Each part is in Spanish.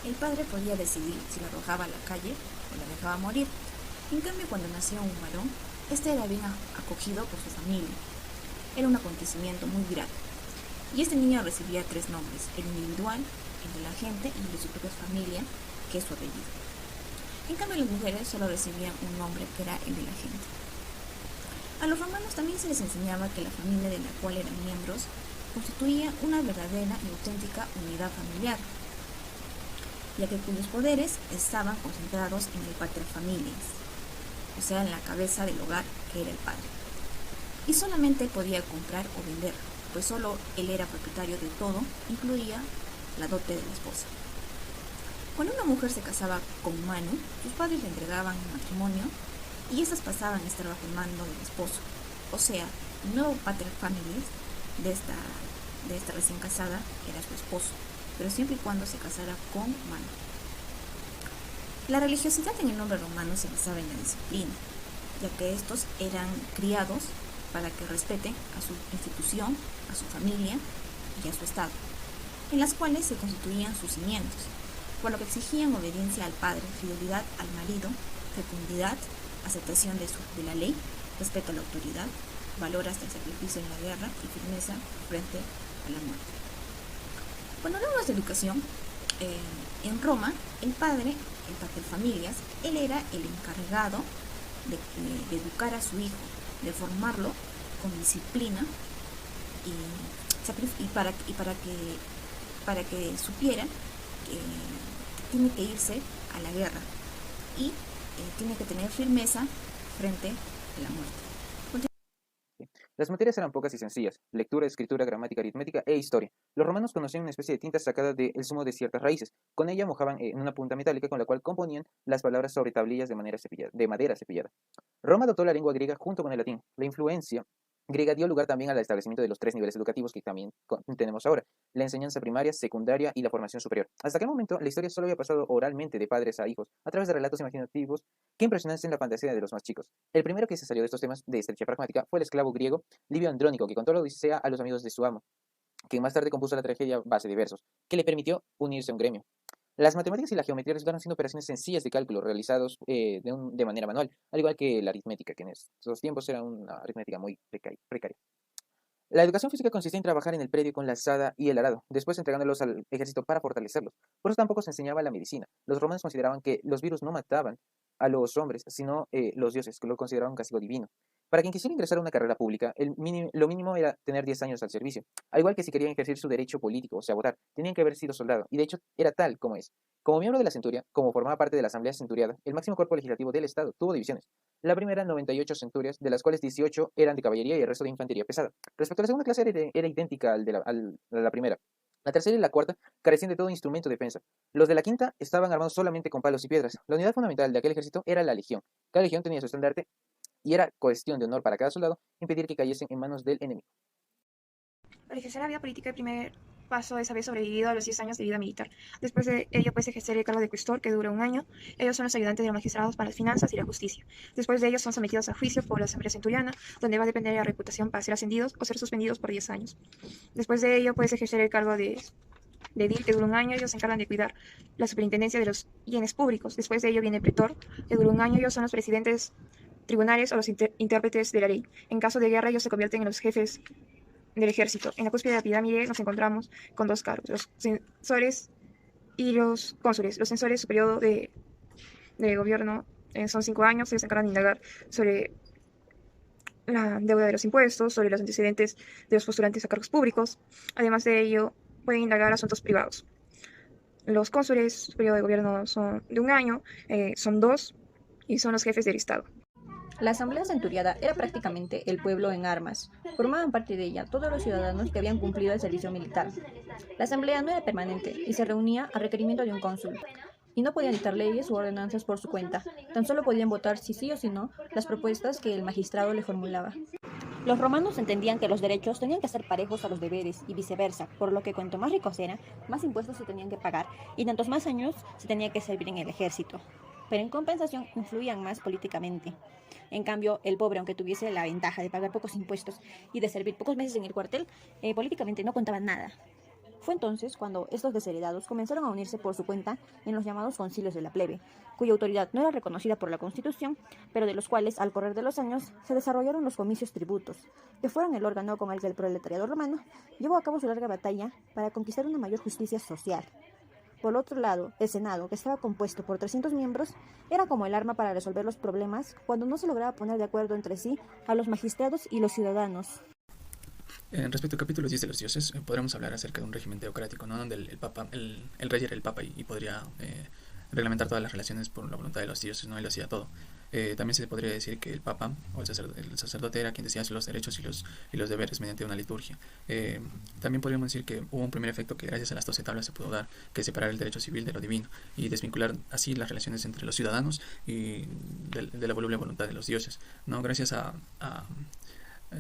El padre podía decidir si la arrojaba a la calle o la dejaba morir. En cambio, cuando nacía un varón, este era bien acogido por su familia. Era un acontecimiento muy grato. Y este niño recibía 3 nombres: el individual, el de la gente y el de su propia familia, que es su apellido. En cambio, las mujeres solo recibían un nombre, que era el de la gente. A los romanos también se les enseñaba que la familia de la cual eran miembros constituía una verdadera y auténtica unidad familiar, ya que cuyos poderes estaban concentrados en el pater familias, o sea, en la cabeza del hogar, que era el padre. Y solamente él podía comprar o vender, pues solo él era propietario de todo, incluía la dote de la esposa. Cuando una mujer se casaba con mano, sus padres le entregaban en matrimonio y estas pasaban a estar bajo el mando del esposo, o sea, el nuevo pater familias de esta recién casada era su esposo, pero siempre y cuando se casara con mano. La religiosidad en el nombre romano se basaba en la disciplina, ya que estos eran criados para que respeten a su institución, a su familia y a su estado, en las cuales se constituían sus cimientos, por lo que exigían obediencia al padre, fidelidad al marido, fecundidad, aceptación de la ley, respeto a la autoridad, valor hasta el sacrificio en la guerra y firmeza frente a la muerte. Cuando hablamos de educación, en Roma, el padre, el pater familias, él era el encargado de educar a su hijo, de formarlo con disciplina y para que supiera que tiene que irse a la guerra y tiene que tener firmeza frente a la muerte. Las materias eran pocas y sencillas: lectura, escritura, gramática, aritmética e historia. Los romanos conocían una especie de tinta sacada del zumo de ciertas raíces. Con ella mojaban en una punta metálica con la cual componían las palabras sobre tablillas de madera cepillada. Roma adoptó la lengua griega junto con el latín. La influencia griega dio lugar también al establecimiento de los 3 niveles educativos que también tenemos ahora: la enseñanza primaria, secundaria y la formación superior. Hasta aquel momento, la historia solo había pasado oralmente de padres a hijos, a través de relatos imaginativos que impresionasen la fantasía de los más chicos. El primero que se salió de estos temas de estrecha pragmática fue el esclavo griego Livio Andrónico, que contó la odisea a los amigos de su amo, que más tarde compuso la tragedia base de versos, que le permitió unirse a un gremio. Las matemáticas y la geometría resultaron siendo operaciones sencillas de cálculo realizados de manera manual, al igual que la aritmética, que en esos tiempos era una aritmética muy precaria. La educación física consistía en trabajar en el predio con la azada y el arado, después entregándolos al ejército para fortalecerlos. Por eso tampoco se enseñaba la medicina. Los romanos consideraban que los virus no mataban a los hombres, sino los dioses, que lo consideraban un castigo divino. Para quien quisiera ingresar a una carrera pública, lo mínimo era tener 10 años al servicio. Al igual que si querían ejercer su derecho político, o sea, votar, tenían que haber sido soldado, y de hecho era tal como es. Como miembro de la centuria, como formaba parte de la asamblea centuriada, el máximo cuerpo legislativo del Estado, tuvo divisiones. La primera, 98 centurias, de las cuales 18 eran de caballería y el resto de infantería pesada. Respecto a la segunda clase, era idéntica a la primera. La tercera y la cuarta carecían de todo instrumento de defensa. Los de la quinta estaban armados solamente con palos y piedras. La unidad fundamental de aquel ejército era la legión. Cada legión tenía su estandarte y era cuestión de honor para cada soldado impedir que cayesen en manos del enemigo. Para ejercer la vida política, el primer paso es haber sobrevivido a los 10 años de vida militar. Después de ello, puedes ejercer el cargo de cuestor, que dura un año. Ellos son los ayudantes de los magistrados para las finanzas y la justicia. Después de ellos, son sometidos a juicio por la asamblea centuriana, donde va a depender de la reputación para ser ascendidos o ser suspendidos por 10 años. Después de ello, puedes ejercer el cargo de edil, que dura un año. Ellos se encargan de cuidar la superintendencia de los bienes públicos. Después de ello viene el pretor, que dura un año. Ellos son los presidentes tribunales o los intérpretes de la ley. En caso de guerra, ellos se convierten en los jefes del ejército. En la cúspide de la pirámide nos encontramos con 2 cargos: los censores y los cónsules. Los censores, su periodo de gobierno son 5 años. Ellos se encargan de indagar sobre la deuda de los impuestos, sobre los antecedentes de los postulantes a cargos públicos. Además de ello, pueden indagar asuntos privados. Los cónsules, su periodo de gobierno son de un año, son 2, y son los jefes del Estado. La asamblea centuriada era prácticamente el pueblo en armas. Formaban parte de ella todos los ciudadanos que habían cumplido el servicio militar. La asamblea no era permanente y se reunía a requerimiento de un cónsul, y no podían dictar leyes u ordenanzas por su cuenta. Tan solo podían votar si sí o si no las propuestas que el magistrado le formulaba. Los romanos entendían que los derechos tenían que ser parejos a los deberes y viceversa, por lo que cuanto más ricos eran, más impuestos se tenían que pagar y tantos más años se tenía que servir en el ejército. Pero en compensación influían más políticamente. En cambio, el pobre, aunque tuviese la ventaja de pagar pocos impuestos y de servir pocos meses en el cuartel, políticamente no contaba nada. Fue entonces cuando estos desheredados comenzaron a unirse por su cuenta en los llamados concilios de la plebe, cuya autoridad no era reconocida por la Constitución, pero de los cuales, al correr de los años, se desarrollaron los comicios tributos, que fueron el órgano con el que el proletariado romano llevó a cabo su larga batalla para conquistar una mayor justicia social. Por otro lado, el Senado, que estaba compuesto por 300 miembros, era como el arma para resolver los problemas cuando no se lograba poner de acuerdo entre sí a los magistrados y los ciudadanos. Respecto al capítulo 10 de los dioses, podremos hablar acerca de un régimen teocrático, ¿no? Donde el rey era el papa y podría reglamentar todas las relaciones por la voluntad de los dioses, ¿no? Él lo hacía todo. También se podría decir que el papa o el sacerdote era quien decía los derechos y los deberes mediante una liturgia. También podríamos decir que hubo un primer efecto que gracias a las 12 tablas se pudo dar, que es separar el derecho civil de lo divino y desvincular así las relaciones entre los ciudadanos y de la voluble voluntad de los dioses, ¿no? Gracias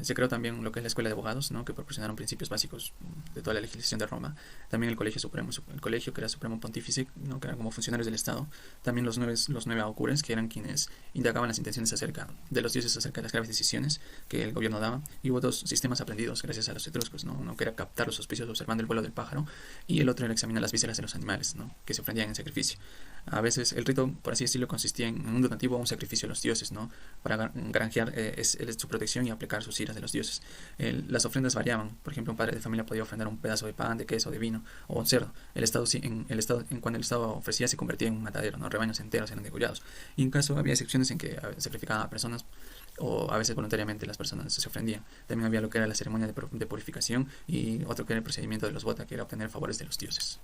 se creó también lo que es la Escuela de Abogados, ¿no? Que proporcionaron principios básicos de toda la legislación de Roma. También el Colegio Supremo, el colegio que era Supremo Pontífice, ¿no? Que eran como funcionarios del Estado. También los nueve augures, que eran quienes indagaban las intenciones acerca de los dioses, acerca de las graves decisiones que el gobierno daba. Y hubo dos sistemas aprendidos gracias a los etruscos, ¿no? Uno que era captar los auspicios observando el vuelo del pájaro, y el otro era examinar las vísceras de los animales, ¿no? Que se ofrendían en sacrificio. A veces el rito, por así decirlo, consistía en un donativo o un sacrificio a los dioses, ¿no? Para granjear su protección y aplicar sus iras de los dioses. Las ofrendas variaban. Por ejemplo, un padre de familia podía ofrendar un pedazo de pan, de queso, de vino o un cerdo. Cuando el Estado ofrecía, se convertía en un matadero, ¿no? Rebaños enteros eran degollados. Y en caso había excepciones en que sacrificaban a personas, o a veces voluntariamente las personas se ofrendían. También había lo que era la ceremonia de purificación, y otro que era el procedimiento de los vota, que era obtener favores de los dioses.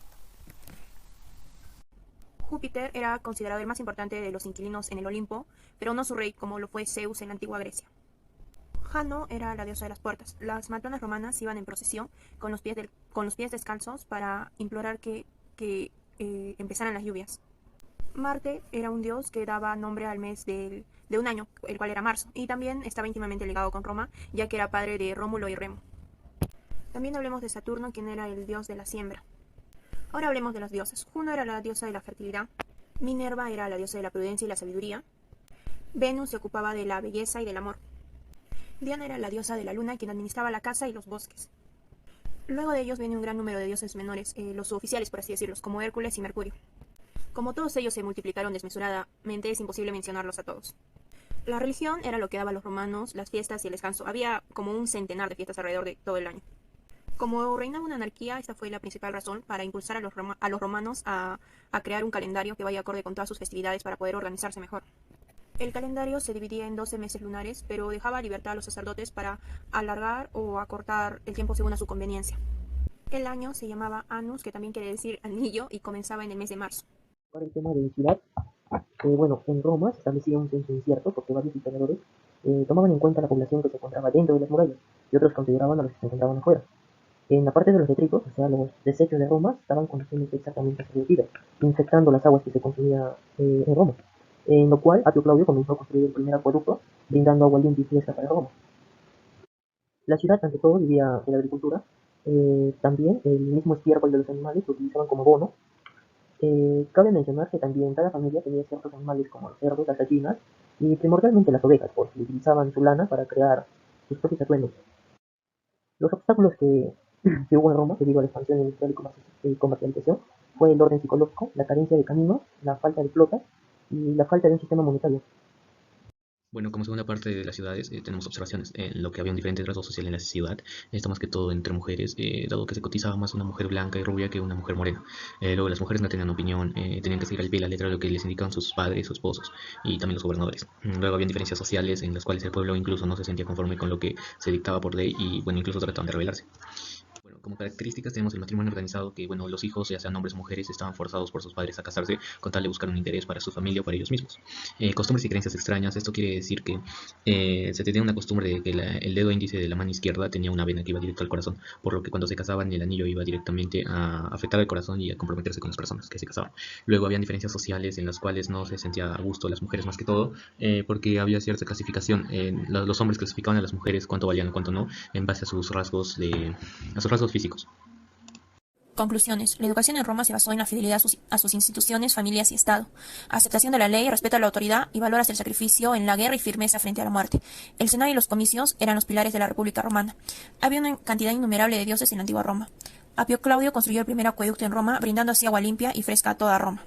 Júpiter era considerado el más importante de los inquilinos en el Olimpo, pero no su rey como lo fue Zeus en la antigua Grecia. Jano era la diosa de las puertas. Las matronas romanas iban en procesión con los pies descalzos para implorar que empezaran las lluvias. Marte era un dios que daba nombre al mes de un año, el cual era marzo, y también estaba íntimamente ligado con Roma, ya que era padre de Rómulo y Remo. También hablemos de Saturno, quien era el dios de la siembra. Ahora hablemos de las diosas. Juno era la diosa de la fertilidad, Minerva era la diosa de la prudencia y la sabiduría, Venus se ocupaba de la belleza y del amor, Diana era la diosa de la luna, quien administraba la casa y los bosques. Luego de ellos viene un gran número de dioses menores, los suboficiales por así decirlos, como Hércules y Mercurio. Como todos ellos se multiplicaron desmesuradamente, es imposible mencionarlos a todos. La religión era lo que daba a los romanos, las fiestas y el descanso. Había como un centenar de fiestas alrededor de todo el año. Como reinaba una anarquía, esta fue la principal razón para impulsar a los romanos a crear un calendario que vaya acorde con todas sus festividades para poder organizarse mejor. El calendario se dividía en 12 meses lunares, pero dejaba libertad a los sacerdotes para alargar o acortar el tiempo según a su conveniencia. El año se llamaba Annus, que también quiere decir anillo, y comenzaba en el mes de marzo. Para el tema de ciudad, en Roma se establecía un censo incierto porque varios historiadores tomaban en cuenta la población que se encontraba dentro de las murallas y otros consideraban a los que se encontraban afuera. En la parte de los detritos, o sea, los desechos de Roma, estaban conduciendo exactamente hacia el Tíber, infectando las aguas que se consumían en Roma, en lo cual Apio Claudio comenzó a construir el primer acueducto, brindando agua limpia y fresca para Roma. La ciudad, ante todo, vivía de la agricultura. También el mismo estiércol de los animales lo utilizaban como abono. Cabe mencionar que también cada familia tenía ciertos animales como los cerdos, las gallinas y primordialmente las ovejas, porque utilizaban su lana para crear sus propios atuendos. Los obstáculos que hubo en Roma debido a la expansión industrial y comercialización fue el orden psicológico, la carencia de caminos, la falta de flotas y la falta de un sistema monetario. Bueno, como segunda parte de las ciudades tenemos observaciones en lo que había un diferente trato social en la ciudad, esto más que todo entre mujeres, dado que se cotizaba más una mujer blanca y rubia que una mujer morena. Luego las mujeres no tenían opinión, tenían que seguir al pie de la letra de lo que les indicaban sus padres, sus esposos y también los gobernadores. Luego había diferencias sociales en las cuales el pueblo incluso no se sentía conforme con lo que se dictaba por ley y bueno, incluso trataban de rebelarse. Bueno, como características tenemos el matrimonio organizado, que bueno, los hijos, ya sean hombres o mujeres, estaban forzados por sus padres a casarse con tal de buscar un interés para su familia o para ellos mismos. Costumbres y creencias extrañas, esto quiere decir que se tenía una costumbre de que el dedo índice de la mano izquierda tenía una vena que iba directo al corazón, por lo que cuando se casaban el anillo iba directamente a afectar al corazón y a comprometerse con las personas que se casaban. Luego habían diferencias sociales en las cuales no se sentía a gusto las mujeres más que todo, porque había cierta clasificación. Los hombres clasificaban a las mujeres cuánto valían o cuánto no, en base a sus rasgos físicos. Conclusiones. La educación en Roma se basó en la fidelidad a sus instituciones, familias y Estado, aceptación de la ley, respeto a la autoridad y valor hacia el sacrificio en la guerra y firmeza frente a la muerte. El Senado y los comicios eran los pilares de la República Romana. Había una cantidad innumerable de dioses en la antigua Roma. Apio Claudio construyó el primer acueducto en Roma, brindando así agua limpia y fresca a toda Roma.